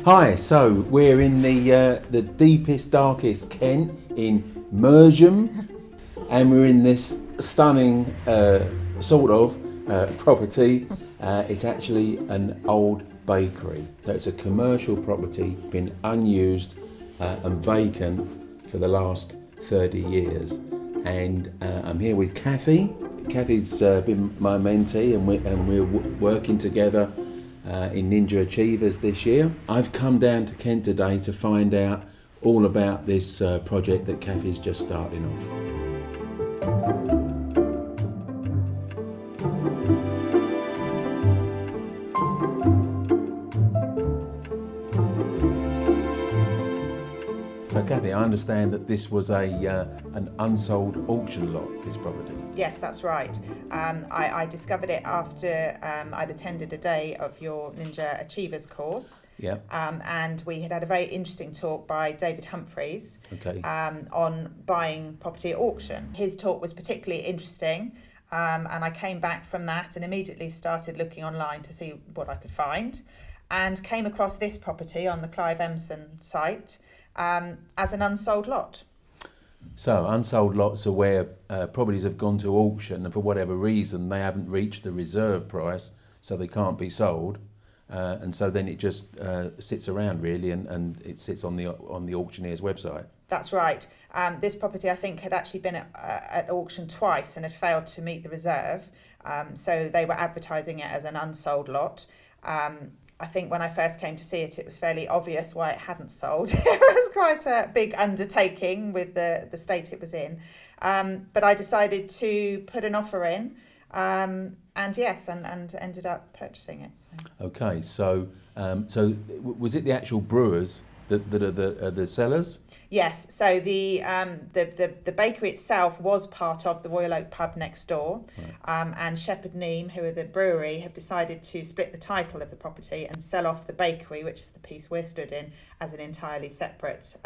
Hi, so we're in the deepest, darkest Kent in Mersham, and we're in this stunning property. It's actually an old bakery. So it's a commercial property, been unused and vacant for the last 30 years. And I'm here with Cathy. Cathy's been my mentee, and we're working together in Ninja Achievers this year. I've come down to Kent today to find out all about this project that Cathy's just starting off. So Cathy, I understand that this was an unsold auction lot, this property. Yes, that's right. I discovered it after I'd attended a day of your Ninja Achievers course. Yeah. And we had a very interesting talk by David Humphreys on buying property at auction. His talk was particularly interesting, and I came back from that and immediately started looking online to see what I could find, and came across this property on the Clive Emerson site as an unsold lot. So unsold lots are where properties have gone to auction and for whatever reason they haven't reached the reserve price, so they can't be sold, and so then it just sits around really, and it sits on the auctioneer's website. That's right. This property I think had actually been at auction twice and had failed to meet the reserve, so they were advertising it as an unsold lot. I think when I first came to see it, it was fairly obvious why it hadn't sold. It was quite a big undertaking with the state it was in. But I decided to put an offer in, and ended up purchasing it. So. Okay, so was it the actual brewers that are the sellers? Yes, so the bakery itself was part of the Royal Oak pub next door, right. And Shepherd Neame, who are the brewery, have decided to split the title of the property and sell off the bakery, which is the piece we're stood in, as an entirely separate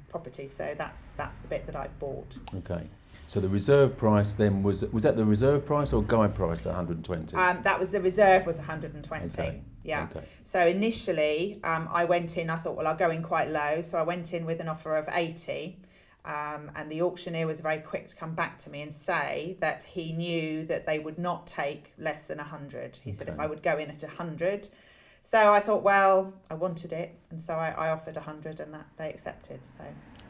property. So that's the bit that I've bought. Okay. So the reserve price then was that the reserve price or guide price at 120? That was the reserve was 120. Okay. Yeah. Okay. So initially, I went in. I thought, well, I'll go in quite low. So I went in with an offer of 80, and the auctioneer was very quick to come back to me and say that he knew that they would not take less than 100. He said if I would go in at 100. So I thought, well, I wanted it, and so I offered 100, and that they accepted. So.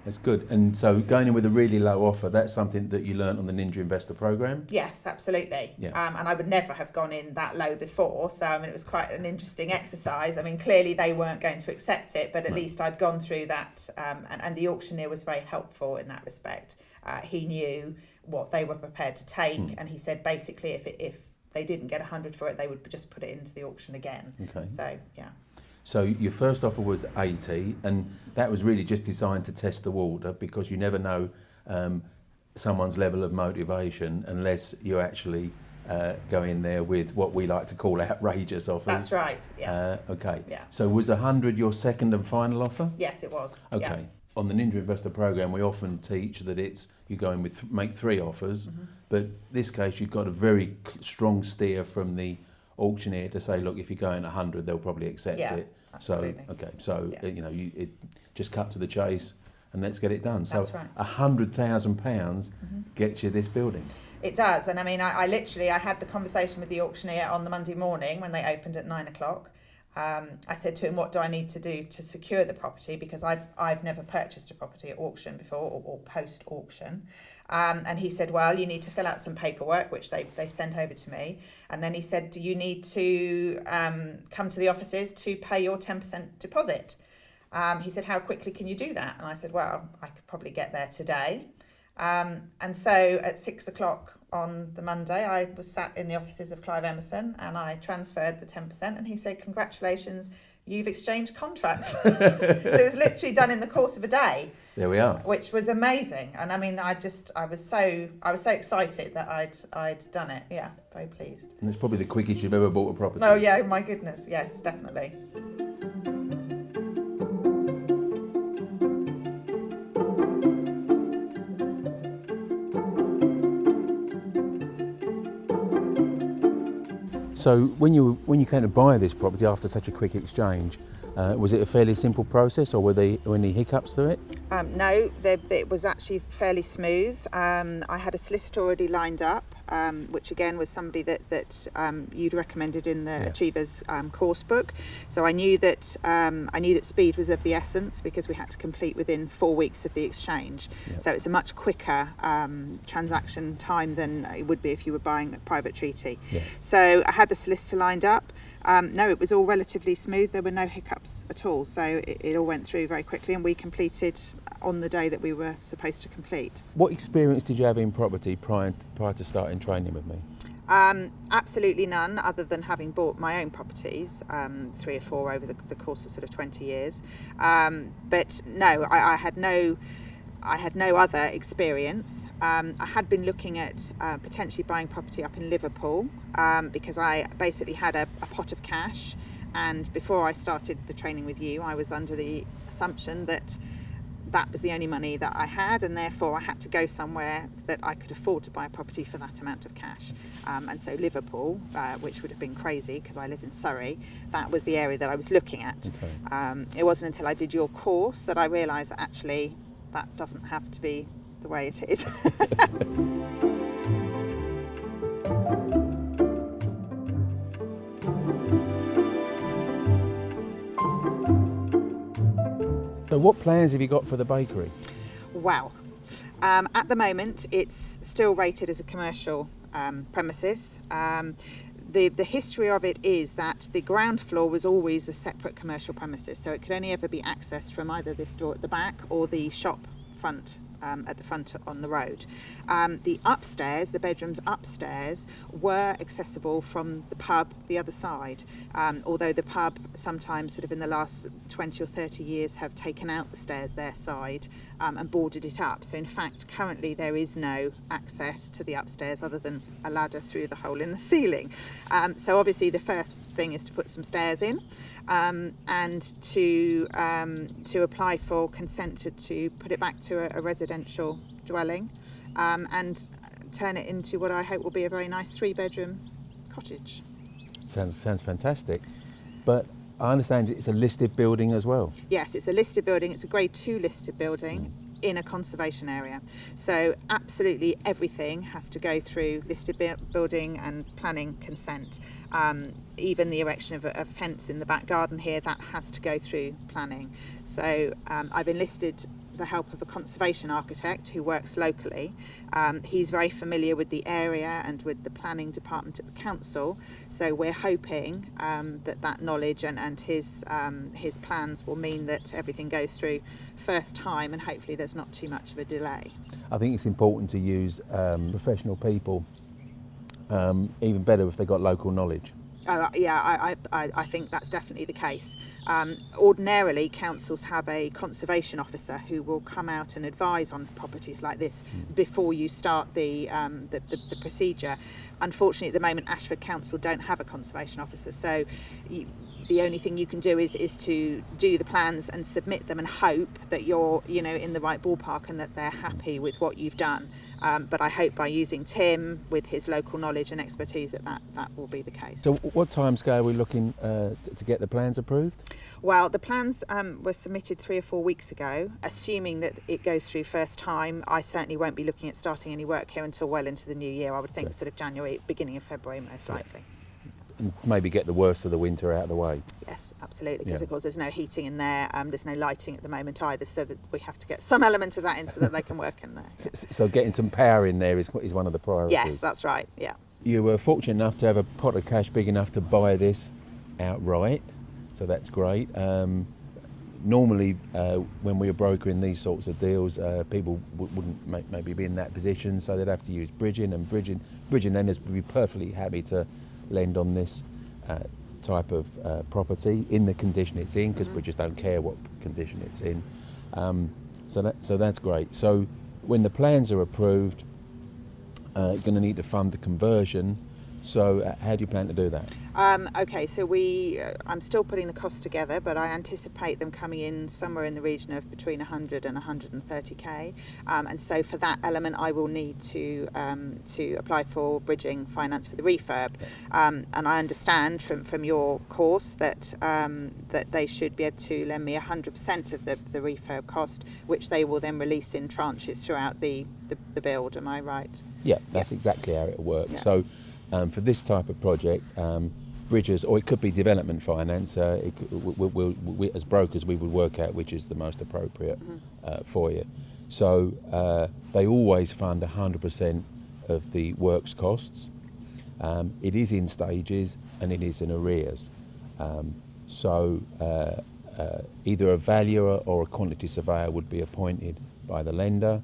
That's good. And so going in with a really low offer, that's something that you learnt on the Ninja Investor Programme? Yes, absolutely. Yeah. And I would never have gone in that low before. So, I mean, it was quite an interesting exercise. I mean, clearly they weren't going to accept it, but at least I'd gone through that. And the auctioneer was very helpful in that respect. He knew what they were prepared to take. And he said, basically, if they didn't get 100 for it, they would just put it into the auction again. Okay. So, yeah. So your first offer was 80, and that was really just designed to test the water, because you never know someone's level of motivation unless you actually go in there with what we like to call outrageous offers. That's right, yeah. Okay. Yeah. So was 100 your second and final offer? Yes, it was. Okay. Yeah. On the Ninja Investor Programme, we often teach that you go in with make 3 offers, but this case you've got a very strong steer from the auctioneer to say, look, if you go in 100, they'll probably accept it. Absolutely. It just cut to the chase and let's get it done. That's so right. £100,000 gets you this building. It does, and I mean, I had the conversation with the auctioneer on the Monday morning when they opened at 9 o'clock. I said to him, what do I need to do to secure the property? Because I've never purchased a property at auction before or post-auction. And he said, well, you need to fill out some paperwork, which they sent over to me. And then he said, do you need to come to the offices to pay your 10% deposit? He said, how quickly can you do that? And I said, well, I could probably get there today. And so at 6 o'clock on the Monday, I was sat in the offices of Clive Emerson and I transferred the 10%, and he said, congratulations, you've exchanged contracts. So it was literally done in the course of a day. There we are. Which was amazing. And I mean, I was so excited that I'd done it. Yeah, very pleased. And it's probably the quickest you've ever bought a property. Oh yeah, my goodness. Yes, definitely. So when you came to buy this property after such a quick exchange, Was it a fairly simple process, or were there any hiccups to it? No, it was actually fairly smooth. I had a solicitor already lined up, which again was somebody that you'd recommended in the Achievers course book. So I knew that speed was of the essence, because we had to complete within 4 weeks of the exchange. Yep. So it's a much quicker transaction time than it would be if you were buying a private treaty. Yeah. So I had the solicitor lined up. No, it was all relatively smooth. There were no hiccups at all. So it all went through very quickly, and we completed on the day that we were supposed to complete. What experience did you have in property prior to starting training with me? Absolutely none, other than having bought my own properties, 3 or 4 over the course of sort of 20 years. But no, I had no other experience. I had been looking at potentially buying property up in Liverpool, because I basically had a pot of cash, and before I started the training with you, I was under the assumption that was the only money that I had, and therefore I had to go somewhere that I could afford to buy a property for that amount of cash. And so Liverpool, which would have been crazy because I live in Surrey, that was the area that I was looking at. Okay. It wasn't until I did your course that I realised that actually that doesn't have to be the way it is. So what plans have you got for the bakery? Well, at the moment it's still rated as a commercial premises. The history of it is that the ground floor was always a separate commercial premises, so it could only ever be accessed from either this door at the back or the shop front at the front on the road. The upstairs, the bedrooms upstairs, were accessible from the pub the other side, although the pub sometimes sort of in the last 20 or 30 years have taken out the stairs their side and boarded it up. So in fact currently there is no access to the upstairs other than a ladder through the hole in the ceiling. So obviously the first thing is to put some stairs in, and to apply for consent to put it back to a residential dwelling, and turn it into what I hope will be a very nice 3-bedroom cottage. Sounds fantastic. But I understand it's a listed building as well. Yes, it's a listed building. It's a grade 2 listed building in a conservation area. So absolutely everything has to go through listed building and planning consent. Even the erection of a fence in the back garden here, that has to go through planning. So I've enlisted the help of a conservation architect who works locally. He's very familiar with the area and with the planning department at the council, so we're hoping that knowledge and his plans will mean that everything goes through first time, and hopefully there's not too much of a delay. I think it's important to use professional people, even better if they've got local knowledge. Yeah, I think that's definitely the case. Ordinarily, councils have a conservation officer who will come out and advise on properties like this before you start the procedure. Unfortunately, at the moment, Ashford Council don't have a conservation officer, so the only thing you can do is to do the plans and submit them and hope that you're in the right ballpark and that they're happy with what you've done. But I hope by using Tim with his local knowledge and expertise that will be the case. So what timescale are we looking to get the plans approved? Well, the plans were submitted 3 or 4 weeks ago. Assuming that it goes through first time, I certainly won't be looking at starting any work here until well into the new year. I would think sort of January, beginning of February most likely. And maybe get the worst of the winter out of the way. Yes, absolutely, because of course there's no heating in there, there's no lighting at the moment either, so that we have to get some element of that in so that they can work in there. Yeah. So getting some power in there is one of the priorities. Yes, that's right, yeah. You were fortunate enough to have a pot of cash big enough to buy this outright, so that's great. Normally, when we were brokering these sorts of deals, people wouldn't maybe be in that position, so they'd have to use bridging lenders would be perfectly happy to lend on this type of property in the condition it's in, because we just don't care what condition it's in. So that's great. So when the plans are approved, you're going to need to fund the conversion. So how do you plan to do that? Okay, so I'm still putting the costs together, but I anticipate them coming in somewhere in the region of between 100 and 130k. And so for that element, I will need to apply for bridging finance for the refurb. And I understand from your course that that they should be able to lend me 100% of the refurb cost, which they will then release in tranches throughout the build. Am I right? Yeah, that's exactly how it works. Yeah. So for this type of project, bridges, or it could be development finance, we, as brokers, we would work out which is the most appropriate for you. So they always fund 100% of the works costs. It is in stages and it is in arrears. So either a valuer or a quantity surveyor would be appointed by the lender.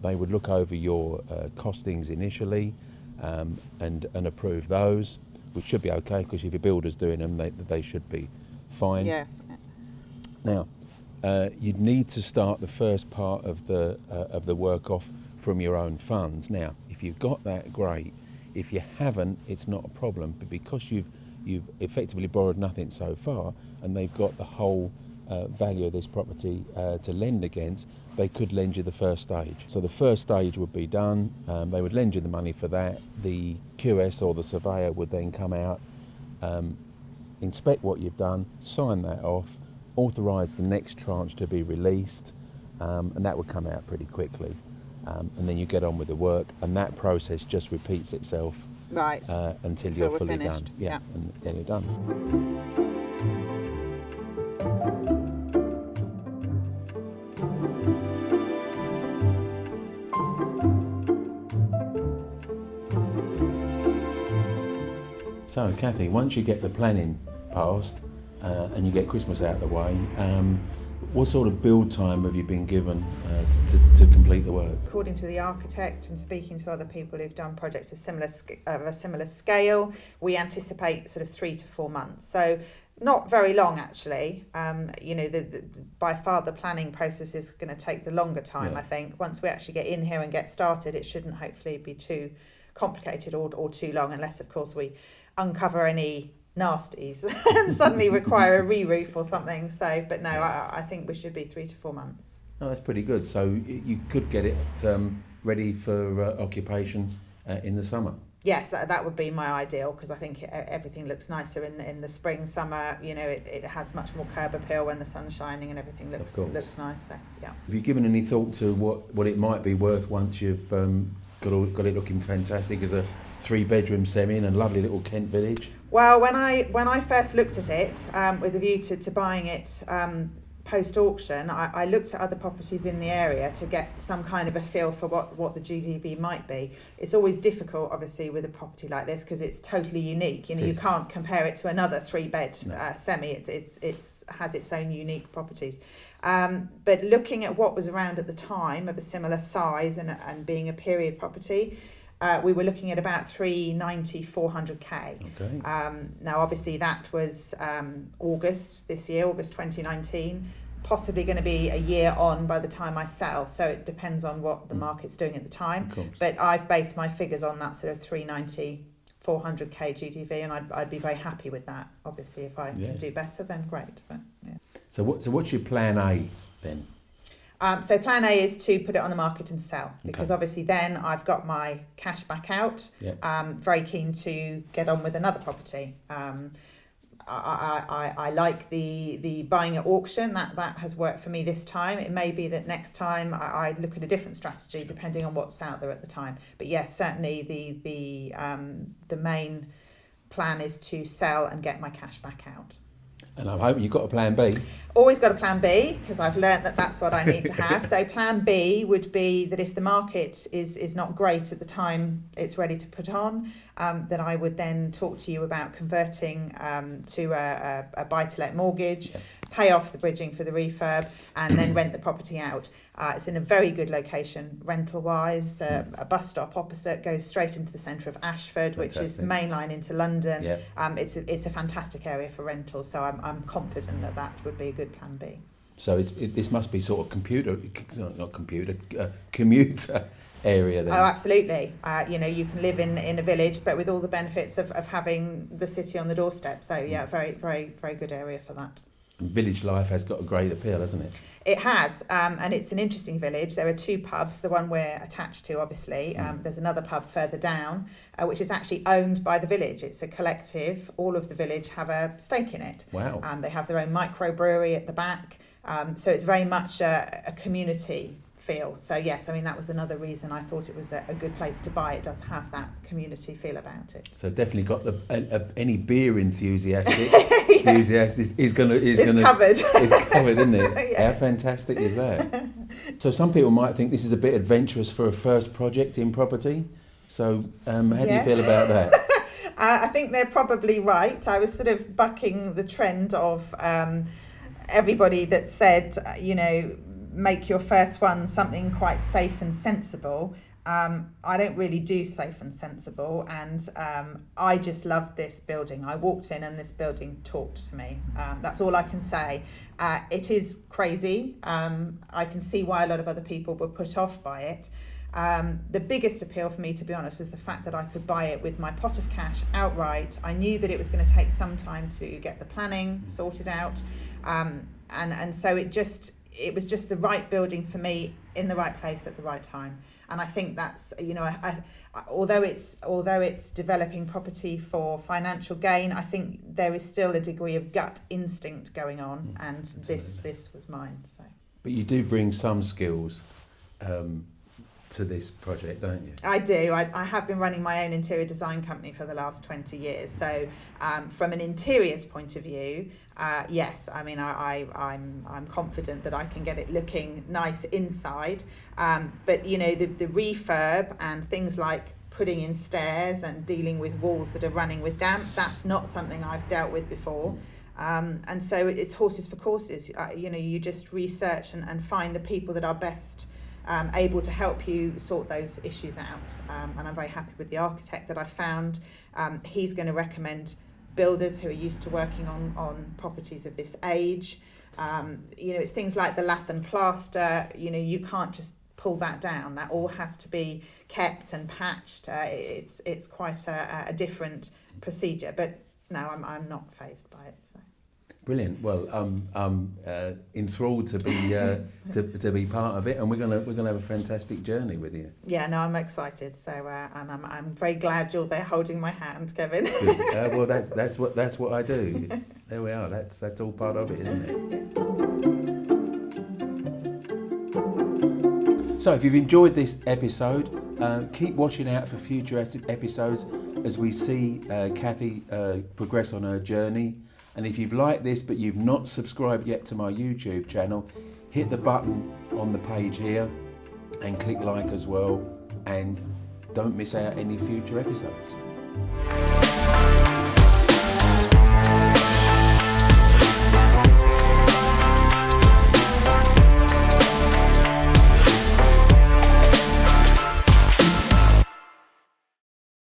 They would look over your costings initially and approve those, which should be okay, because if your builder's doing them, they should be fine. Yes. Now, you'd need to start the first part of the work off from your own funds. Now, if you've got that, great. If you haven't, it's not a problem. But because you've effectively borrowed nothing so far, and they've got the whole value of this property to lend against, they could lend you the first stage. So the first stage would be done. They would lend you the money for that. The QS or the surveyor would then come out, inspect what you've done, sign that off, authorise the next tranche to be released, and that would come out pretty quickly. And then you get on with the work, and that process just repeats itself Right. until Until you're we're fully finished. done. Yeah. And then you're done. So, Cathy, once you get the planning passed and you get Christmas out of the way, what sort of build time have you been given to complete the work? According to the architect and speaking to other people who've done projects of a similar scale, we anticipate sort of 3 to 4 months. So not very long, actually. By far the planning process is going to take the longer time, Yeah. I think. Once we actually get in here and get started, it shouldn't hopefully be too complicated or too long, unless, of course, we uncover any nasties and suddenly require a re-roof or something. So, but no, I think we should be 3 to 4 months. Oh, that's pretty good. So you could get it ready for occupation in the summer. Yes, that would be my ideal, because I think everything looks nicer in the spring, summer. You know, it has much more curb appeal when the sun's shining and everything looks nice. So, yeah. Have you given any thought to what it might be worth once you've got it looking fantastic as a 3-bedroom semi in a lovely little Kent village? Well, when I first looked at it with a view to buying it post-auction, I looked at other properties in the area to get some kind of a feel for what the GDV might be. It's always difficult, obviously, with a property like this, because it's totally unique. You know, you can't compare it to another 3-bed semi. It's has its own unique properties. But looking at what was around at the time of a similar size and being a period property, we were looking at about 390, 400k. Okay. Now, obviously, that was August this year, August 2019. Possibly going to be a year on by the time I sell, so it depends on what the market's doing at the time. But I've based my figures on that sort of 390, 400k GDV, and I'd be very happy with that. Obviously, if I can do better, then great. But yeah. So what's your plan A then? So plan A is to put it on the market and sell, because obviously then I've got my cash back out. Very keen to get on with another property. I like the buying at auction. That has worked for me this time. It may be that next time I look at a different strategy depending on what's out there at the time. But yes, certainly the main plan is to sell and get my cash back out. And I'm hoping you've got a plan B. Always got a plan B, because I've learned that that's what I need to have. So plan B would be that if the market is not great at the time it's ready to put on, then I would then talk to you about converting to a buy-to-let mortgage, pay off the bridging for the refurb, and then rent the property out. It's in a very good location rental-wise. A bus stop opposite goes straight into the centre of Ashford, which is the main line into London. It's a fantastic area for rental, so I'm confident that would be a good plan B. So this must be sort of commuter area then. Oh, absolutely. You can live in a village, but with all the benefits of having the city on the doorstep. So yeah, very, very, very good area for that. Village life has got a great appeal, hasn't it? It has, and it's an interesting village. There are two pubs, the one we're attached to, obviously. There's another pub further down, which is actually owned by the village. It's a collective. All of the village have a stake in it. Wow. They have their own microbrewery at the back. So it's very much a community feel. So yes, I mean, that was another reason I thought it was a good place to buy. It does have that community feel about it. So definitely got any beer enthusiast is covered. It's covered, isn't it? Yeah. How fantastic is that? So some people might think this is a bit adventurous for a first project in property. So how do you feel about that? I think they're probably right. I was sort of bucking the trend of everybody that said, make your first one something quite safe and sensible. I don't really do safe and sensible, and I just loved this building. I walked in and this building talked to me. That's all I can say. It is crazy. I can see why a lot of other people were put off by it. The biggest appeal for me, to be honest, was the fact that I could buy it with my pot of cash outright. I knew that it was going to take some time to get the planning sorted out, and so it was just the right building for me in the right place at the right time. And I think that's, although it's developing property for financial gain, I think there is still a degree of gut instinct going on, and this was mine. So. But you do bring some skills to this project, don't you? I do. I have been running my own interior design company for the last 20 years. So from an interiors point of view, yes, I mean, I'm confident that I can get it looking nice inside. But, the refurb and things like putting in stairs and dealing with walls that are running with damp, that's not something I've dealt with before. And so it's horses for courses. You just research and find the people that are best able to help you sort those issues out. And I'm very happy with the architect that I found. He's going to recommend builders who are used to working on properties of this age. It's things like the lath and plaster. You can't just pull that down. That all has to be kept and patched. It's quite a different procedure. But no, I'm not fazed by it. So. Brilliant. Well, I'm enthralled to be part of it, and we're gonna have a fantastic journey with you. Yeah, no, I'm excited. So, and I'm very glad you're there holding my hand, Kevin. Well, that's what I do. There we are. That's all part of it, isn't it? So, if you've enjoyed this episode, keep watching out for future episodes as we see Cathy progress on her journey. And if you've liked this but you've not subscribed yet to my YouTube channel, hit the button on the page here and click like as well, and don't miss out any future episodes.